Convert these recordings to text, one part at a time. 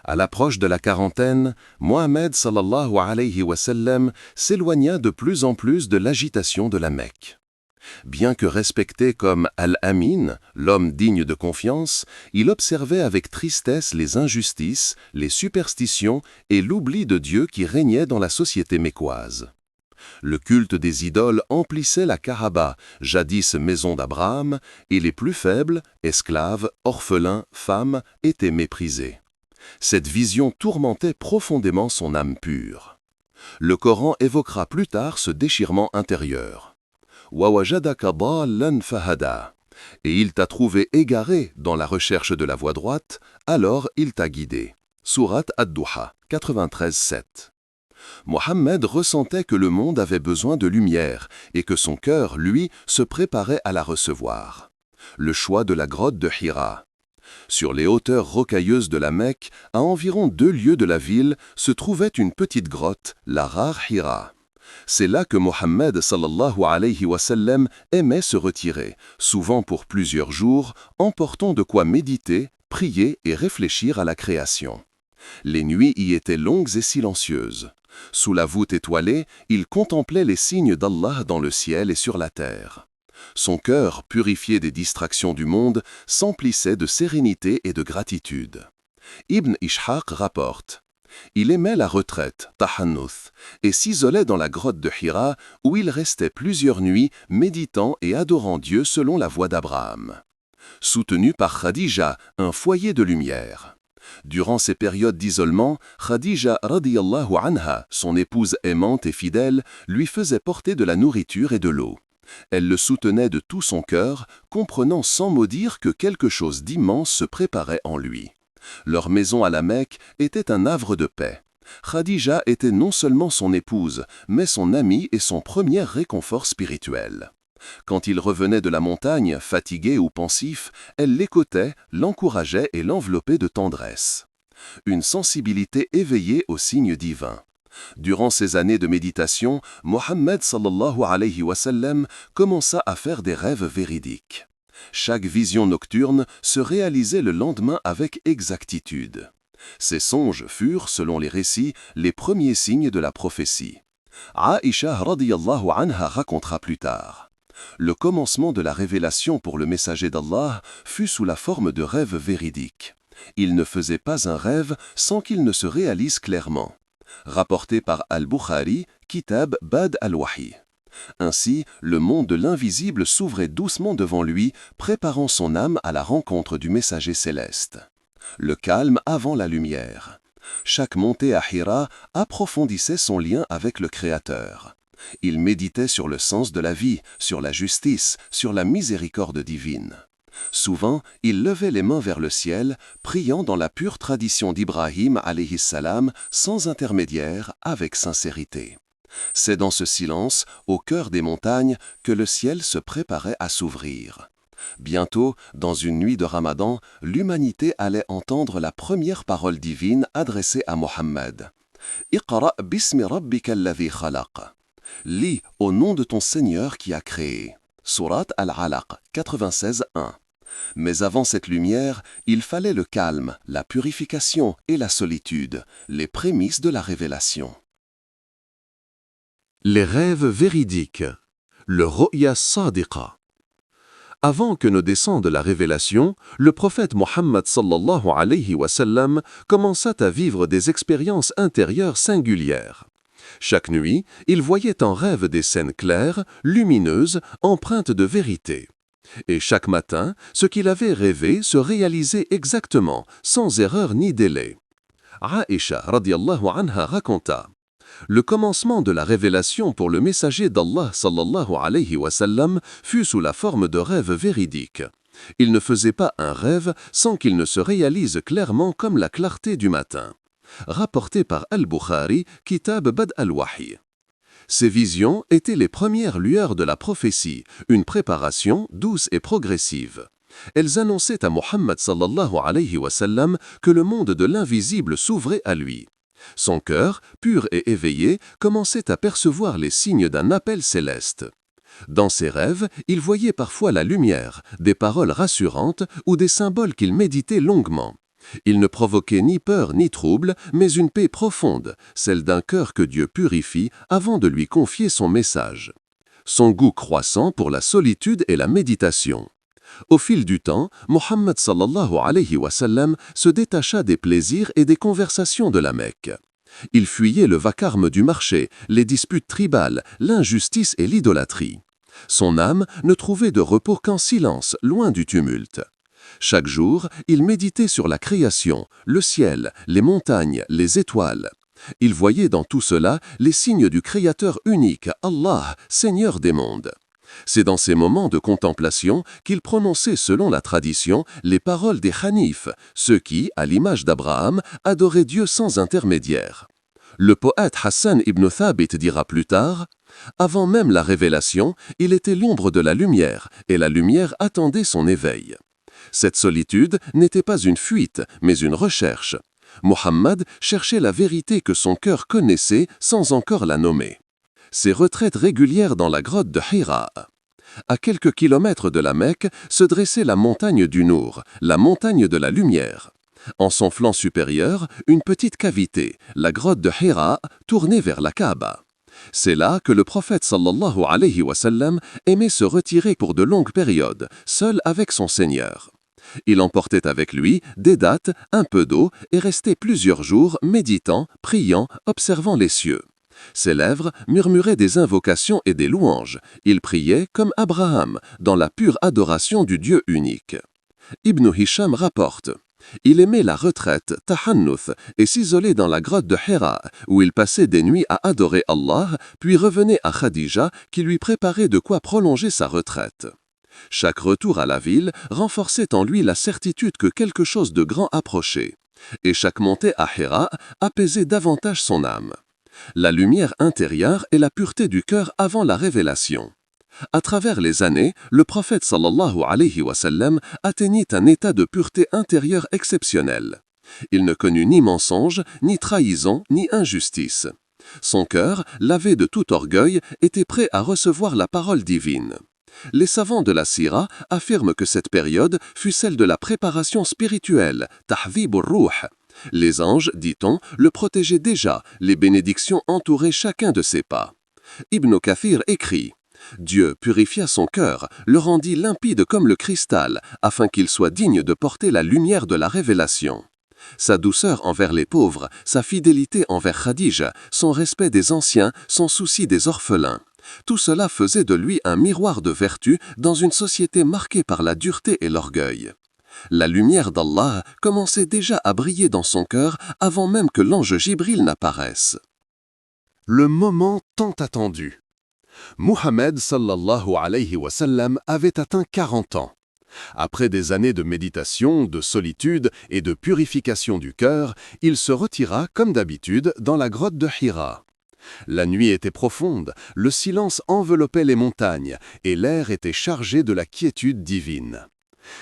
À l'approche de la quarantaine, Mohammed sallallahu alayhi wa sallam s'éloigna de plus en plus de l'agitation de la Mecque. Bien que respecté comme Al-Amin, l'homme digne de confiance, il observait avec tristesse les injustices, les superstitions et l'oubli de Dieu qui régnait dans la société mécoise. Le culte des idoles emplissait la Kaaba, jadis maison d'Abraham, et les plus faibles, esclaves, orphelins, femmes, étaient méprisés. Cette vision tourmentait profondément son âme pure. Le Coran évoquera plus tard ce déchirement intérieur. وَوَجَدَكَ ضَالًّا فَهَدَى. Et il t'a trouvé égaré dans la recherche de la voie droite, alors il t'a guidé. Sourate Ad-Duha, 93-7. Mohammed ressentait que le monde avait besoin de lumière et que son cœur, lui, se préparait à la recevoir. Le choix de la grotte de Hira. Sur les hauteurs rocailleuses de la Mecque, à environ 2 lieues de la ville, se trouvait une petite grotte, la rare Hira. C'est là que Mohammed sallallahu alayhi wa sallam aimait se retirer, souvent pour plusieurs jours, emportant de quoi méditer, prier et réfléchir à la création. Les nuits y étaient longues et silencieuses. Sous la voûte étoilée, il contemplait les signes d'Allah dans le ciel et sur la terre. Son cœur, purifié des distractions du monde, s'emplissait de sérénité et de gratitude. Ibn Ishaq rapporte: il aimait la retraite, tahannuth, et s'isolait dans la grotte de Hira où il restait plusieurs nuits méditant et adorant Dieu selon la voie d'Abraham. Soutenu par Khadija, un foyer de lumière. Durant ces périodes d'isolement, Khadija radiyallahu anha, son épouse aimante et fidèle, lui faisait porter de la nourriture et de l'eau. Elle le soutenait de tout son cœur, comprenant sans mot dire que quelque chose d'immense se préparait en lui. Leur maison à la Mecque était un havre de paix. Khadija était non seulement son épouse, mais son amie et son premier réconfort spirituel. Quand il revenait de la montagne, fatigué ou pensif, elle l'écoutait, l'encourageait et l'enveloppait de tendresse. Une sensibilité éveillée aux signes divins. Durant ces années de méditation, Mohammed sallallahu alayhi wa sallam commença à faire des rêves véridiques. Chaque vision nocturne se réalisait le lendemain avec exactitude. Ces songes furent, selon les récits, les premiers signes de la prophétie. Aïcha radiyallahu anha racontera plus tard: le commencement de la révélation pour le messager d'Allah fut sous la forme de rêves véridiques. Il ne faisait pas un rêve sans qu'il ne se réalise clairement. Rapporté par Al-Bukhari, Kitab Bad al-Wahi. Ainsi, le monde de l'invisible s'ouvrait doucement devant lui, préparant son âme à la rencontre du messager céleste. Le calme avant la lumière. Chaque montée à Hira approfondissait son lien avec le Créateur. Il méditait sur le sens de la vie, sur la justice, sur la miséricorde divine. Souvent, il levait les mains vers le ciel, priant dans la pure tradition d'Ibrahim alayhi salam, sans intermédiaire, avec sincérité. C'est dans ce silence, au cœur des montagnes, que le ciel se préparait à s'ouvrir. Bientôt, dans une nuit de Ramadan, l'humanité allait entendre la première parole divine adressée à Mohammed. « Iqra' bismi rabbika alladhi khalaq » Lis au nom de ton Seigneur qui a créé. Sourate Al-Alaq, 96-1. Mais avant cette lumière, il fallait le calme, la purification et la solitude, les prémices de la révélation. Les rêves véridiques. Le Ru'ya Sadiqa. Avant que ne descende la révélation, le prophète Mohammed sallallahu alayhi wa sallam commença à vivre des expériences intérieures singulières. Chaque nuit, il voyait en rêve des scènes claires, lumineuses, empreintes de vérité. Et chaque matin, ce qu'il avait rêvé se réalisait exactement, sans erreur ni délai. Aïcha radiyallahu anha raconta: le commencement de la révélation pour le messager d'Allah sallallahu alayhi wa sallam fut sous la forme de rêves véridiques. Il ne faisait pas un rêve sans qu'il ne se réalise clairement comme la clarté du matin. Rapporté par Al-Bukhari, Kitab Bad al-Wahi. Ces visions étaient les premières lueurs de la prophétie, une préparation douce et progressive. Elles annonçaient à Mohammed sallallahu alayhi wa sallam que le monde de l'invisible s'ouvrait à lui. Son cœur, pur et éveillé, commençait à percevoir les signes d'un appel céleste. Dans ses rêves, il voyait parfois la lumière, des paroles rassurantes ou des symboles qu'il méditait longuement. Il ne provoquait ni peur ni trouble, mais une paix profonde, celle d'un cœur que Dieu purifie avant de lui confier son message. Son goût croissant pour la solitude et la méditation. Au fil du temps, Mohammed sallallahu alayhi wa sallam se détacha des plaisirs et des conversations de la Mecque. Il fuyait le vacarme du marché, les disputes tribales, l'injustice et l'idolâtrie. Son âme ne trouvait de repos qu'en silence, loin du tumulte. Chaque jour, il méditait sur la création, le ciel, les montagnes, les étoiles. Il voyait dans tout cela les signes du Créateur unique, Allah, Seigneur des mondes. C'est dans ces moments de contemplation qu'il prononçait selon la tradition les paroles des Hanifs, ceux qui, à l'image d'Abraham, adoraient Dieu sans intermédiaire. Le poète Hassan ibn Thabit dira plus tard « Avant même la révélation, il était l'ombre de la lumière, et la lumière attendait son éveil. » Cette solitude n'était pas une fuite, mais une recherche. Mohammed cherchait la vérité que son cœur connaissait sans encore la nommer. Ses retraites régulières dans la grotte de Hira. À quelques kilomètres de la Mecque se dressait la montagne du Nour, la montagne de la lumière. En son flanc supérieur, une petite cavité, la grotte de Hira, tournée vers la Kaaba. C'est là que le prophète sallallahu alayhi wa sallam aimait se retirer pour de longues périodes, seul avec son Seigneur. Il emportait avec lui des dattes, un peu d'eau et restait plusieurs jours méditant, priant, observant les cieux. Ses lèvres murmuraient des invocations et des louanges. Il priait comme Abraham, dans la pure adoration du Dieu unique. Ibn Hisham rapporte « Il aimait la retraite, tahannuth, et s'isolait dans la grotte de Hira, où il passait des nuits à adorer Allah, puis revenait à Khadija, qui lui préparait de quoi prolonger sa retraite. Chaque retour à la ville renforçait en lui la certitude que quelque chose de grand approchait, et chaque montée à Hira apaisait davantage son âme. La lumière intérieure et la pureté du cœur avant la révélation. À travers les années, le prophète sallallahu alayhi wa sallam atteignit un état de pureté intérieure exceptionnel. Il ne connut ni mensonge, ni trahison, ni injustice. Son cœur, lavé de tout orgueil, était prêt à recevoir la parole divine. Les savants de la Sira affirment que cette période fut celle de la préparation spirituelle, tahdhib ar-ruh. Les anges, dit-on, le protégeaient déjà, les bénédictions entouraient chacun de ses pas. Ibn Kathir écrit « Dieu purifia son cœur, le rendit limpide comme le cristal, afin qu'il soit digne de porter la lumière de la révélation. Sa douceur envers les pauvres, sa fidélité envers Khadija, son respect des anciens, son souci des orphelins. Tout cela faisait de lui un miroir de vertu dans une société marquée par la dureté et l'orgueil. La lumière d'Allah commençait déjà à briller dans son cœur avant même que l'ange Jibril n'apparaisse. Le moment tant attendu. Muhammad sallallahu alayhi wa sallam avait atteint 40 ans. Après des années de méditation, de solitude et de purification du cœur, il se retira, comme d'habitude, dans la grotte de Hira. La nuit était profonde, le silence enveloppait les montagnes et l'air était chargé de la quiétude divine.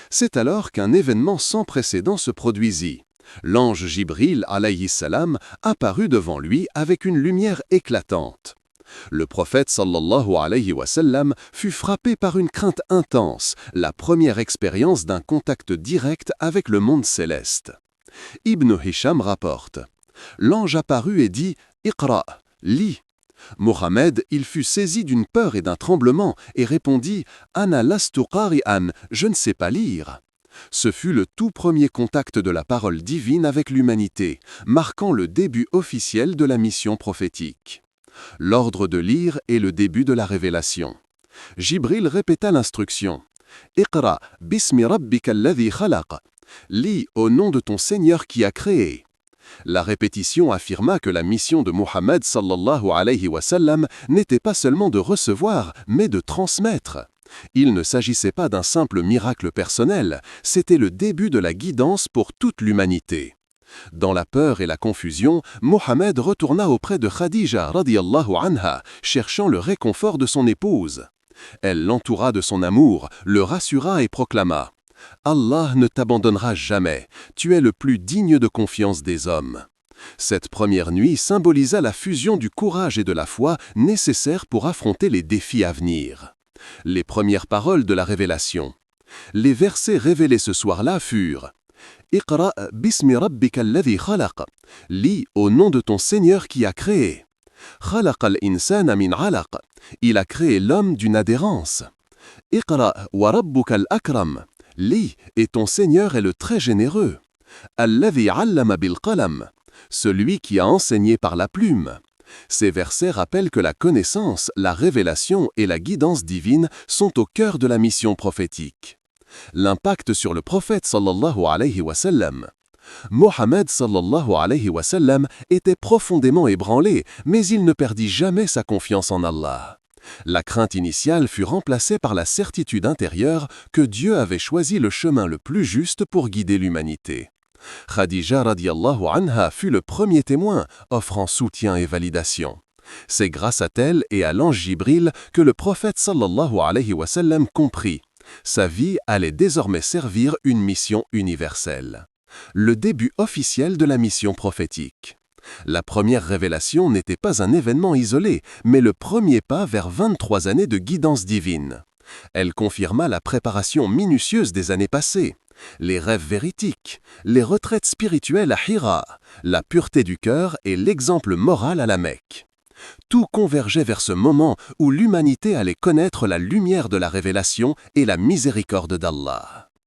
C'est alors qu'un événement sans précédent se produisit. L'ange Jibril alayhi salam apparut devant lui avec une lumière éclatante. Le prophète sallallahu alayhi wa sallam fut frappé par une crainte intense, la première expérience d'un contact direct avec le monde céleste. Ibn Hisham rapporte « L'ange apparut et dit « Iqra » lis. Mohammed, il fut saisi d'une peur et d'un tremblement et répondit « Ana lastu qari'an » je ne sais pas lire. Ce fut le tout premier contact de la parole divine avec l'humanité, marquant le début officiel de la mission prophétique. L'ordre de lire est le début de la révélation. Jibril répéta l'instruction « Iqra bismi rabbika alladhi khalaq » lis au nom de ton Seigneur qui a créé. La répétition affirma que la mission de Muhammad sallallahu alayhi wa sallam n'était pas seulement de recevoir, mais de transmettre. Il ne s'agissait pas d'un simple miracle personnel, c'était le début de la guidance pour toute l'humanité. Dans la peur et la confusion, Mohammed retourna auprès de Khadija radiyallahu anha, cherchant le réconfort de son épouse. Elle l'entoura de son amour, le rassura et proclama « Allah ne t'abandonnera jamais, tu es le plus digne de confiance des hommes. » Cette première nuit symbolisa la fusion du courage et de la foi nécessaires pour affronter les défis à venir. Les premières paroles de la révélation. Les versets révélés ce soir-là furent Iqra bismi rabbika alladhi khalaq. Lis au nom de ton Seigneur qui a créé. Khalaqa al-insana min alaq. Il a créé l'homme d'une adhérence. Iqra wa rabbuka al-akram. Lis, et ton Seigneur est le très généreux. Alladhi allama bil qalam. Celui qui a enseigné par la plume. Ces versets rappellent que la connaissance, la révélation et la guidance divine sont au cœur de la mission prophétique. L'impact sur le prophète sallallahu alayhi wa sallam. Mohammed sallallahu alayhi wa sallam était profondément ébranlé, mais il ne perdit jamais sa confiance en Allah. La crainte initiale fut remplacée par la certitude intérieure que Dieu avait choisi le chemin le plus juste pour guider l'humanité. Khadija radiyallahu anha fut le premier témoin, offrant soutien et validation. C'est grâce à elle et à l'ange Jibril que le prophète sallallahu alayhi wa sallam comprit. Sa vie allait désormais servir une mission universelle. Le début officiel de la mission prophétique. La première révélation n'était pas un événement isolé, mais le premier pas vers 23 années de guidance divine. Elle confirma la préparation minutieuse des années passées, les rêves véritiques, les retraites spirituelles à Hira, la pureté du cœur et l'exemple moral à la Mecque. Tout convergeait vers ce moment où l'humanité allait connaître la lumière de la révélation et la miséricorde d'Allah.